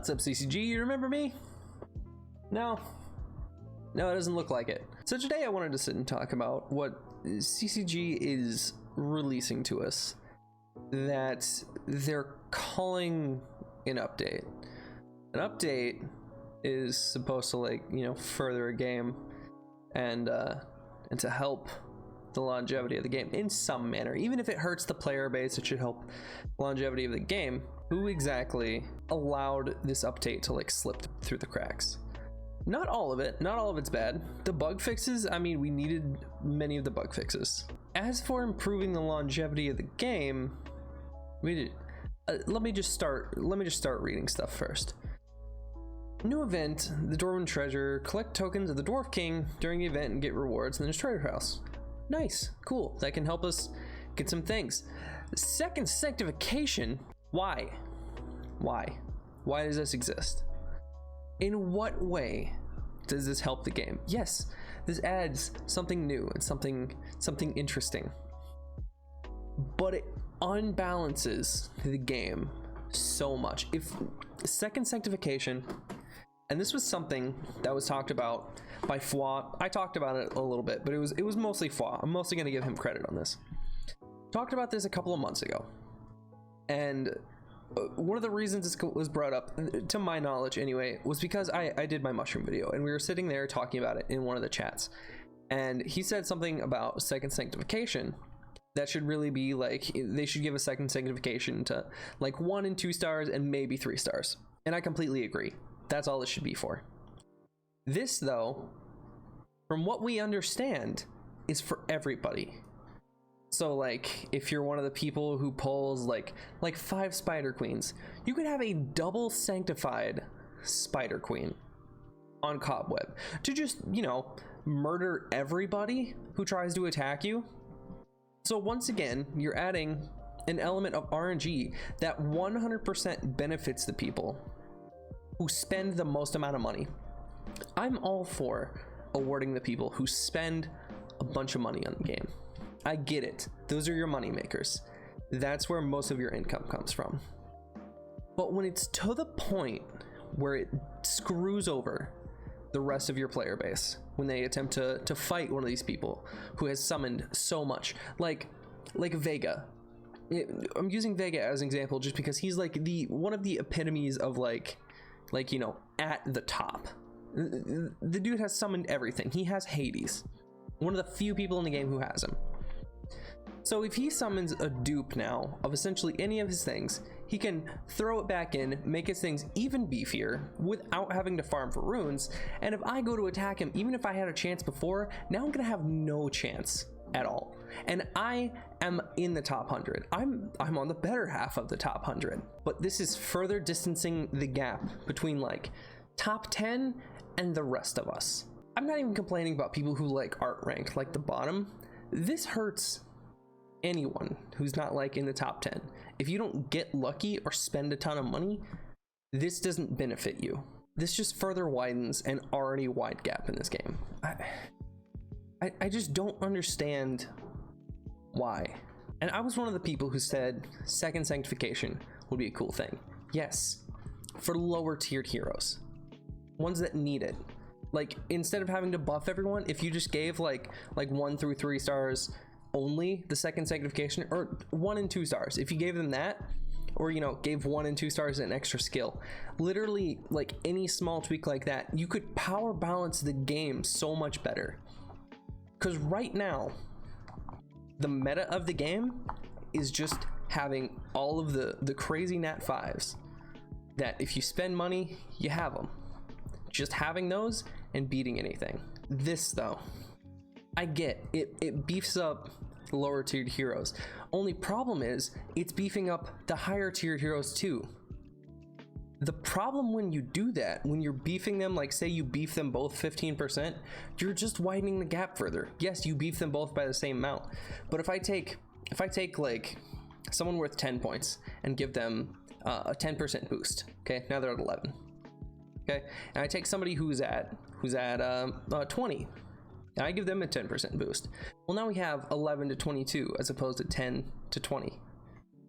What's up, CCG? You remember me? No? No, it doesn't look like it. So today I wanted to sit and talk about what CCG is releasing to us that they're calling an update. An update is supposed to, like, you know, further a game and to help the longevity of the game in some manner. Even if it hurts the player base, it should help the longevity of the game. Who exactly allowed this update to, like, slip through the cracks? Not all of it. Not all of it's bad. The bug fixes, I mean, we needed many of the bug fixes. As for improving the longevity of the game, let me just start reading stuff first. New event, the Dwarven Treasure. Collect tokens of the Dwarf King during the event and get rewards in his treasure house. Nice, cool. That can help us get some things. Second sanctification. Why? Why does this exist? In what way does this help the game? Yes, this adds something new and something interesting, but it unbalances the game so much. If second sanctification, and this was something that was talked about by Foi. I talked about it a little bit, but it was mostly Foi. I'm mostly going to give him credit on this. Talked about this a couple of months ago, and one of the reasons this was brought up, to my knowledge anyway, was because I did my mushroom video and we were sitting there talking about it in one of the chats, and he said something about second sanctification that should really be like, they should give a second sanctification to like 1 and 2 stars and maybe 3 stars, and I completely agree. That's all it should be for. This, though, from what we understand, is for everybody. So, like, if you're one of the people who pulls like 5 Spider Queens, you could have a double sanctified Spider Queen on Cobweb to just, you know, murder everybody who tries to attack you. So once again, you're adding an element of RNG that 100% benefits the people who spend the most amount of money. I'm all for awarding the people who spend a bunch of money on the game. I get it. Those are your money makers. That's where most of your income comes from. But when it's to the point where it screws over the rest of your player base, when they attempt to fight one of these people who has summoned so much, like Vega. I'm using Vega as an example just because he's like one of the epitomes of like, you know, at the top. The dude has summoned everything. He has Hades. One of the few people in the game who has him. So if he summons a dupe now of essentially any of his things, he can throw it back in, make his things even beefier without having to farm for runes. And if I go to attack him, even if I had a chance before, now I'm gonna have no chance at all. And I am in the top 100. I'm on the better half of the top 100. But this is further distancing the gap between like top 10 and the rest of us. I'm not even complaining about people who like aren't ranked like the bottom. This hurts anyone who's not like in the top 10. If you don't get lucky or spend a ton of money, this doesn't benefit you. This just further widens an already wide gap in this game. I just don't understand why. And I was one of the people who said second sanctification would be a cool thing. Yes, for lower tiered heroes, ones that need it. Like, instead of having to buff everyone, if you just gave like 1 through 3 stars only the second sanctification, or 1 and 2 stars, if you gave them that, or, you know, gave 1 and 2 stars an extra skill, literally like any small tweak like that, you could power balance the game so much better. Because right now, the meta of the game is just having all of the crazy nat 5s that if you spend money, you have them. Just having those and beating anything. This, though, I get it. It beefs up lower tiered heroes. Only problem is it's beefing up the higher tiered heroes too. The problem when you do that, when you're beefing them, like say you beef them both 15%, you're just widening the gap further. Yes, you beef them both by the same amount, but if I take like someone worth 10 points and give them a 10% boost, okay, now they're at 11. Okay, and I take somebody who's at 20, and I give them a 10% boost. Well, now we have 11 to 22 as opposed to 10 to 20.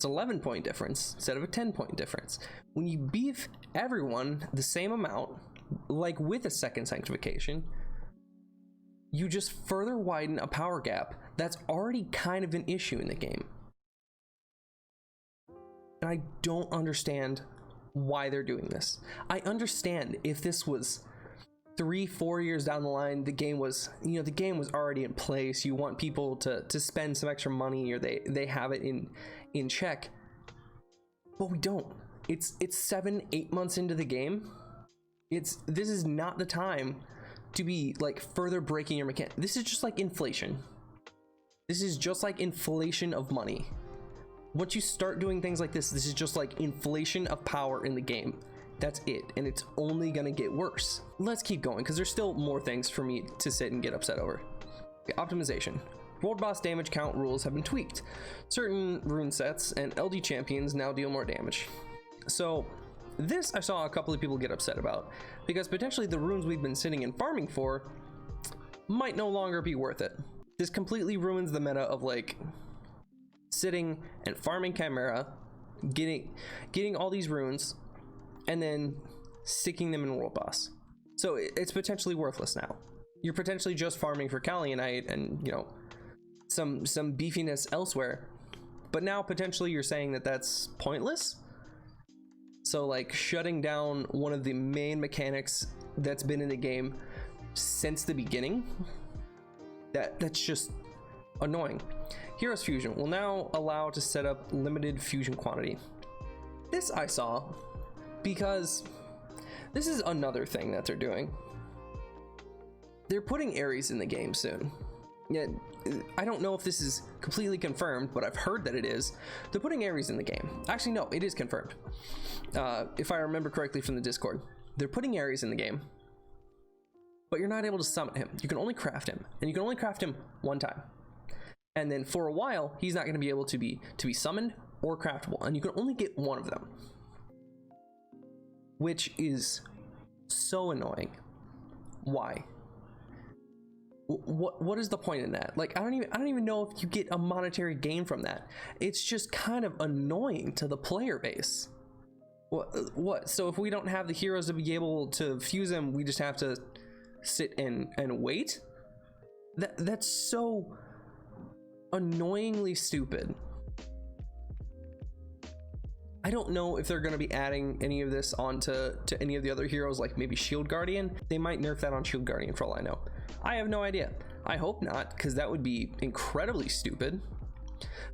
It's 11-point difference instead of a 10-point difference. When you beef everyone the same amount, like with a second sanctification, you just further widen a power gap that's already kind of an issue in the game. And I don't understand why they're doing this. I understand if this was 3-4 years down the line, the game was, you know, the game was already in place. You want people to spend some extra money, or they have it in check. But we don't. It's 7-8 months into the game. This is not the time to be like further breaking your mechanic. This is just like inflation. This is just like inflation of money. Once you start doing things like this is just like inflation of power in the game. That's it, and it's only gonna get worse. Let's keep going, because there's still more things for me to sit and get upset over. Okay, optimization. World boss damage count rules have been tweaked. Certain rune sets and LD champions now deal more damage. So this I saw a couple of people get upset about, because potentially the runes we've been sitting and farming for might no longer be worth it. This completely ruins the meta of like sitting and farming Chimera, getting all these runes, and then sticking them in world boss. So it's potentially worthless now. You're potentially just farming for Kalianite and, you know, some beefiness elsewhere, but now potentially you're saying that that's pointless. So like shutting down one of the main mechanics that's been in the game since the beginning, that's just annoying. Heroes Fusion will now allow to set up limited fusion quantity. This I saw because this is another thing that they're doing. They're putting Ares in the game soon. Yeah, I don't know if this is completely confirmed, but I've heard that it is. They're putting Ares in the game. Actually, no, it is confirmed. If I remember correctly from the Discord, they're putting Ares in the game, but you're not able to summon him. You can only craft him, and you can only craft him one time. And then for a while, he's not going to be able to be summoned or craftable, and you can only get one of them, which is so annoying. Why? What is the point in that? Like, I don't even know if you get a monetary gain from that. It's just kind of annoying to the player base. What? So if we don't have the heroes to be able to fuse them, we just have to sit and wait? That's so annoyingly stupid. I don't know if they're going to be adding any of this onto any of the other heroes, like maybe Shield Guardian. They might nerf that on Shield Guardian for all I know. I have no idea. I hope not, because that would be incredibly stupid.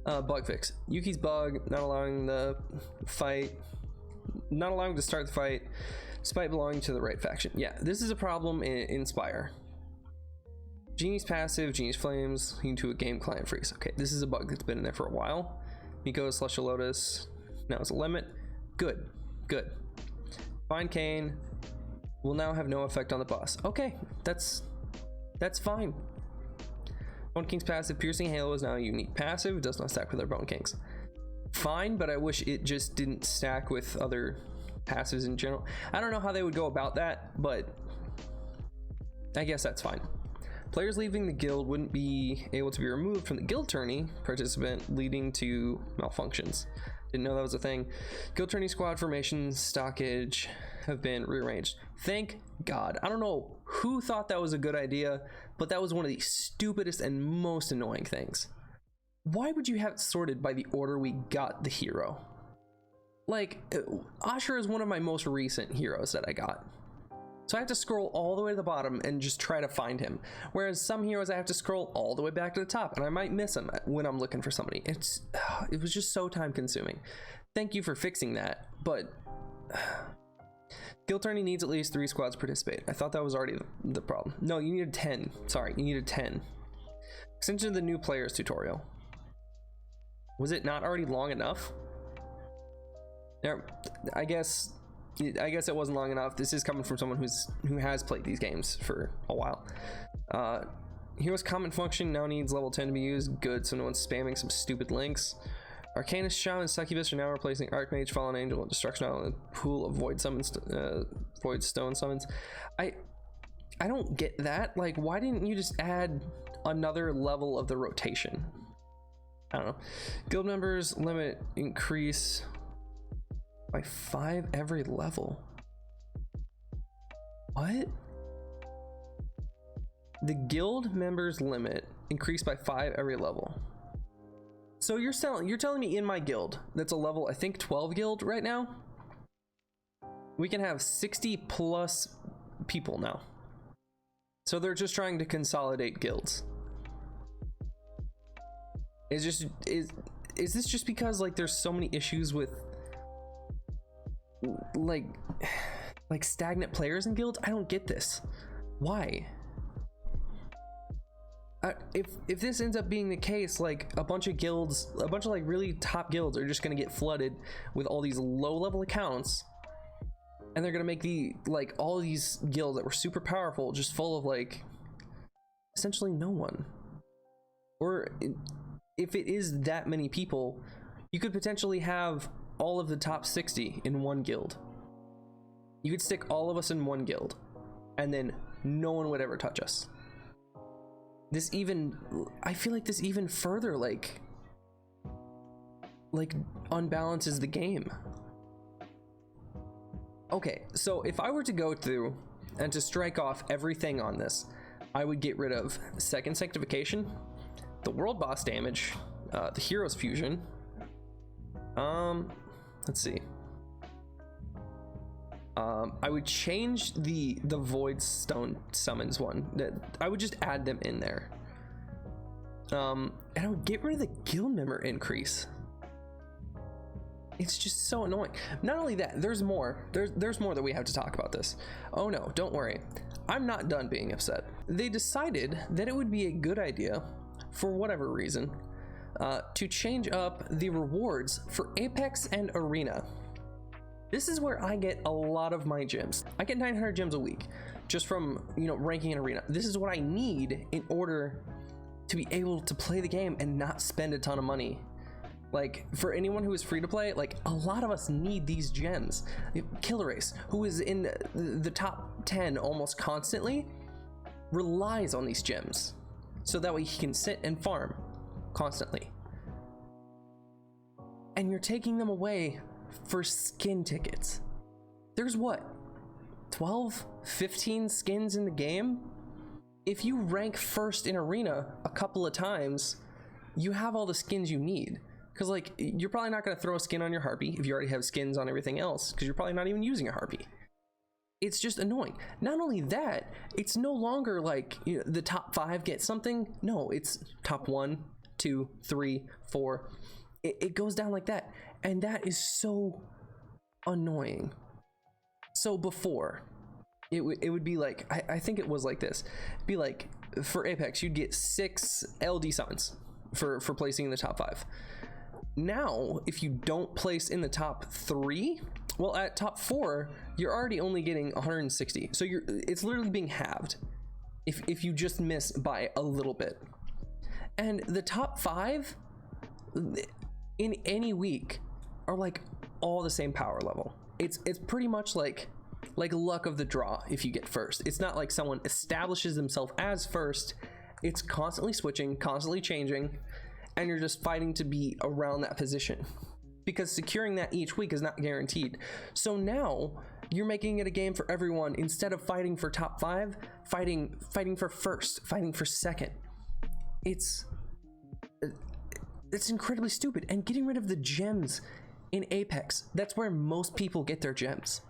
Bug fix. Yuki's bug, not allowing to start the fight despite belonging to the right faction. Yeah, this is a problem in Spire. Genie's passive, Genie's flames, leading to a game client freeze. Okay, this is a bug that's been in there for a while. Miko, Celestial Lotus. Now it's a limit. Good. Fine Cane will now have no effect on the boss. Okay, that's fine. Bone King's passive, Piercing Halo, is now a unique passive. It does not stack with other Bone Kings. Fine, but I wish it just didn't stack with other passives in general. I don't know how they would go about that, but I guess that's fine. Players leaving the guild wouldn't be able to be removed from the guild tourney participant, leading to malfunctions. Didn't know that was a thing. Guild tourney squad formations, stockage have been rearranged. Thank God. I don't know who thought that was a good idea, but that was one of the stupidest and most annoying things. Why would you have it sorted by the order we got the hero? Like, Ashura is one of my most recent heroes that I got. So I have to scroll all the way to the bottom and just try to find him. Whereas some heroes I have to scroll all the way back to the top, and I might miss him when I'm looking for somebody. It was just so time consuming. Thank you for fixing that, but guild tourney needs at least 3 squads to participate. I thought that was already the problem. No, you needed 10. Sorry, you needed 10. Extension of the new players tutorial. Was it not already long enough? There, I guess it wasn't long enough. This is coming from someone who has played these games for a while. Hero's comment function now needs level 10 to be used. Good, so no one's spamming some stupid links. Arcanist, Shaman, Succubus are now replacing Archmage, Fallen Angel, and Destruction Island, pool of Void summons, Void Stone summons. I don't get that. Like, why didn't you just add another level of the rotation? I don't know. Guild members limit increase by 5 every level. What? The guild members limit increased by 5 every level. So you're telling me in my guild, that's a level, I think 12 guild right now, we can have 60 plus people now. So they're just trying to consolidate guilds. Is this just because like there's so many issues with like stagnant players in guilds? I don't get this. Why? If this ends up being the case, like a bunch of guilds, a bunch of like really top guilds are just gonna get flooded with all these low level accounts, and they're gonna make all these guilds that were super powerful just full of like essentially no one. Or if it is that many people, you could potentially have all of the top 60 in one guild. You could stick all of us in one guild, and then no one would ever touch us. I feel like this even further like unbalances the game. Okay, so if I were to go through and to strike off everything on this, I would get rid of second sanctification, the world boss damage, the heroes fusion. Let's see. I would change the void stone summons one. I would just add them in there. And I would get rid of the guild member increase. It's just so annoying. Not only that, there's more. There's more that we have to talk about this. Oh no, don't worry. I'm not done being upset. They decided that it would be a good idea, for whatever reason, to change up the rewards for Apex and Arena. This is where I get a lot of my gems. I get 900 gems a week just from, ranking in Arena. This is what I need in order to be able to play the game and not spend a ton of money. Like, for anyone who is free to play, like, a lot of us need these gems. Killer Ace, who is in the top 10 almost constantly, relies on these gems so that way he can sit and farm constantly. And you're taking them away for skin tickets. There's what, 12, 15 skins in the game? If you rank first in Arena a couple of times, you have all the skins you need. Because like, you're probably not going to throw a skin on your harpy if you already have skins on everything else, because you're probably not even using a harpy. It's just annoying. Not only that, it's no longer like the top 5 get something. No, it's top 1, 2, 3, 4. It goes down like that, and that is so annoying. So before, it would be like, I think it was like this. It'd be like, for Apex, you'd get 6 LD summons for placing in the top 5. Now, if you don't place in the top 3, well, at top 4, you're already only getting 160. So it's literally being halved if you just miss by a little bit. And the top 5 in any week are like all the same power level. It's pretty much like luck of the draw if you get first. It's not like someone establishes themselves as first. It's constantly switching, constantly changing, and you're just fighting to be around that position, because securing that each week is not guaranteed. So now you're making it a game for everyone. Instead of fighting for top 5, fighting for first, fighting for second. It's incredibly stupid. And getting rid of the gems in Apex, that's where most people get their gems,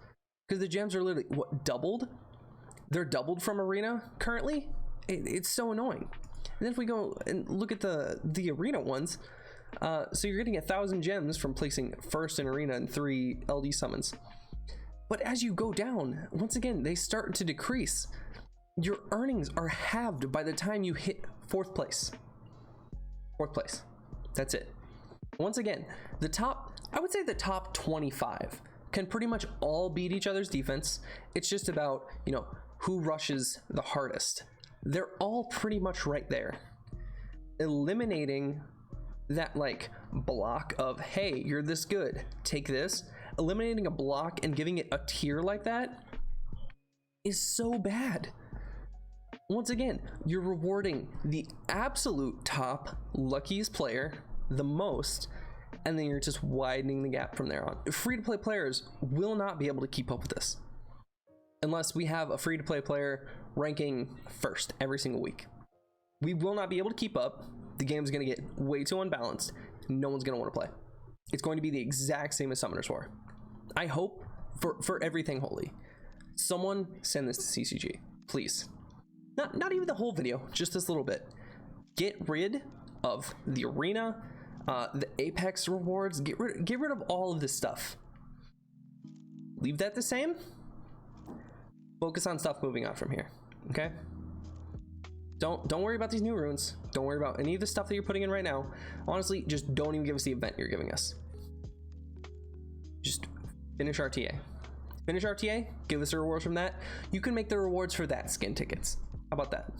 because the gems are literally what, doubled? They're doubled from Arena currently. It's so annoying. And then if we go and look at the Arena ones, so you're getting 1,000 gems from placing first in Arena and 3 LD summons. But as you go down, once again, they start to decrease. Your earnings are halved by the time you hit 4th place. 4th place. That's it. Once again, I would say the top 25 can pretty much all beat each other's defense. It's just about, who rushes the hardest. They're all pretty much right there. Eliminating that like block of, hey, you're this good, take this. Eliminating a block and giving it a tier like that is so bad. Once again, you're rewarding the absolute top luckiest player the most, and then you're just widening the gap from there on. Free-to-play players will not be able to keep up with this unless we have a free-to-play player ranking first every single week. We will not be able to keep up. The game's going to get way too unbalanced. No one's going to want to play. It's going to be the exact same as Summoner's War. I hope for everything holy, someone send this to CCG, please. Not even the whole video, just this little bit. Get rid of the arena, the Apex rewards. Get rid of all of this stuff. Leave that the same. Focus on stuff moving on from here. Okay. Don't worry about these new runes. Don't worry about any of the stuff that you're putting in right now. Honestly, just don't even give us the event you're giving us. Just finish RTA. Finish RTA, give us the rewards from that. You can make the rewards for that skin tickets. How about that?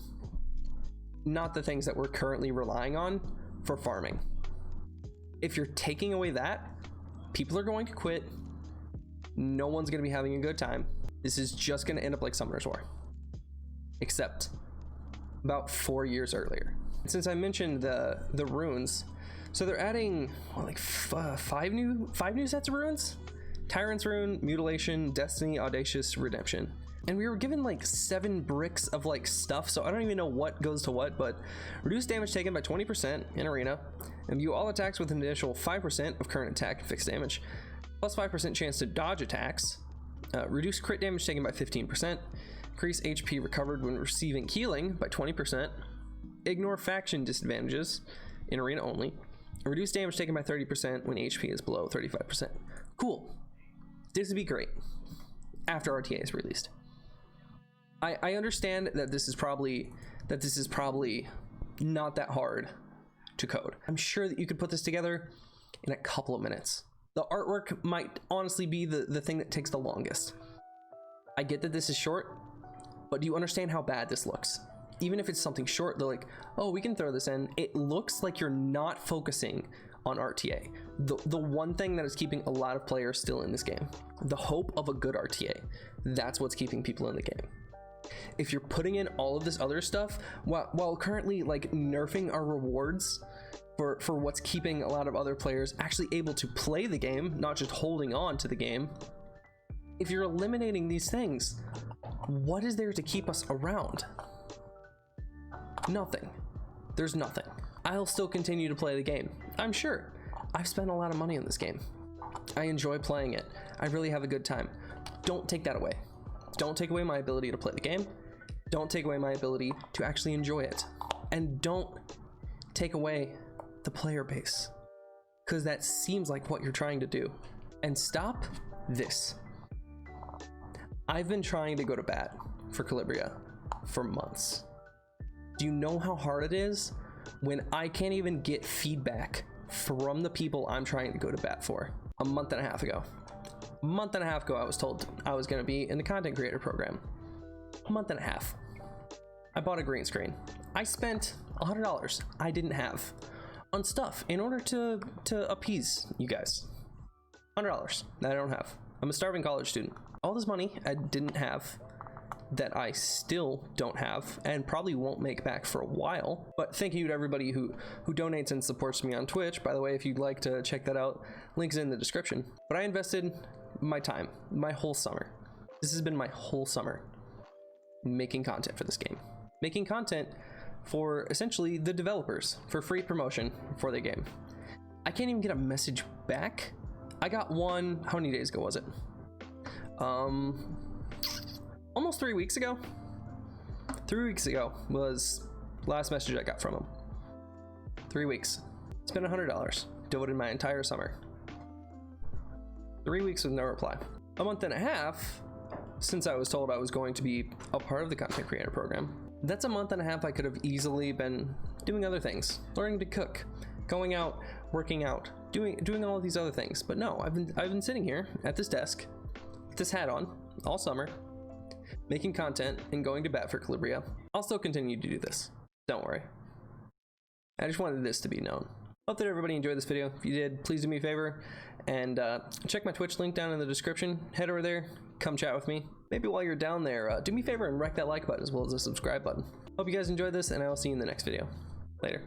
Not the things that we're currently relying on for farming. If you're taking away that, people are going to quit. No one's going to be having a good time. This is just going to end up like Summoner's War, except about 4 years earlier. Since I mentioned the runes, so they're adding like five new sets of runes: Tyrant's Rune, Mutilation, Destiny, Audacious, Redemption. And we were given like 7 bricks of like stuff, so I don't even know what goes to what, but reduce damage taken by 20% in arena, imbue all attacks with an additional 5% of current attack and fixed damage, plus 5% chance to dodge attacks, reduce crit damage taken by 15%, increase HP recovered when receiving healing by 20%, ignore faction disadvantages in arena only, and reduce damage taken by 30% when HP is below 35%. Cool. This would be great after RTA is released. I understand that this is probably not that hard to code. I'm sure that you could put this together in a couple of minutes. The artwork might honestly be the thing that takes the longest. I get that this is short, but do you understand how bad this looks? Even if it's something short, they're like, oh, we can throw this in. It looks like you're not focusing on RTA. The one thing that is keeping a lot of players still in this game. The hope of a good RTA. That's what's keeping people in the game. If you're putting in all of this other stuff, while currently like nerfing our rewards for what's keeping a lot of other players actually able to play the game, not just holding on to the game. If you're eliminating these things, what is there to keep us around? Nothing. There's nothing. I'll still continue to play the game. I'm sure. I've spent a lot of money on this game. I enjoy playing it. I really have a good time. Don't take that away. Don't take away my ability to play the game. Don't take away my ability to actually enjoy it. And don't take away the player base, because that seems like what you're trying to do. And stop this. I've been trying to go to bat for Calibria for months. Do you know how hard it is when I can't even get feedback from the people I'm trying to go to bat for? A month and a half ago, I was told I was going to be in the content creator program. A month and a half. I bought a green screen. I spent $100 I didn't have on stuff in order to appease you guys. $100 that I don't have. I'm a starving college student. All this money I didn't have, that I still don't have and probably won't make back for a while. But thank you to everybody who donates and supports me on Twitch. By the way, if you'd like to check that out, links in the description. But I invested my time, my whole summer. This has been my whole summer making content for this game. Making content for essentially the developers for free promotion for the game. I can't even get a message back. I got one, how many days ago was it? Almost 3 weeks ago. 3 weeks ago was the last message I got from him. 3 weeks. Spent $100. Devoted my entire summer. 3 weeks with no reply. A month and a half since I was told I was going to be a part of the content creator program. That's a month and a half I could have easily been doing other things, learning to cook, going out, working out, doing all of these other things. But no, I've been sitting here at this desk with this hat on all summer, making content and going to bat for Calibria. I'll still continue to do this. Don't worry. I just wanted this to be known. Hope that everybody enjoyed this video. If you did, please do me a favor and check my Twitch link down in the description. Head over there, come chat with me. Maybe while you're down there, do me a favor and wreck that like button as well as the subscribe button. Hope you guys enjoyed this, and I will see you in the next video. Later.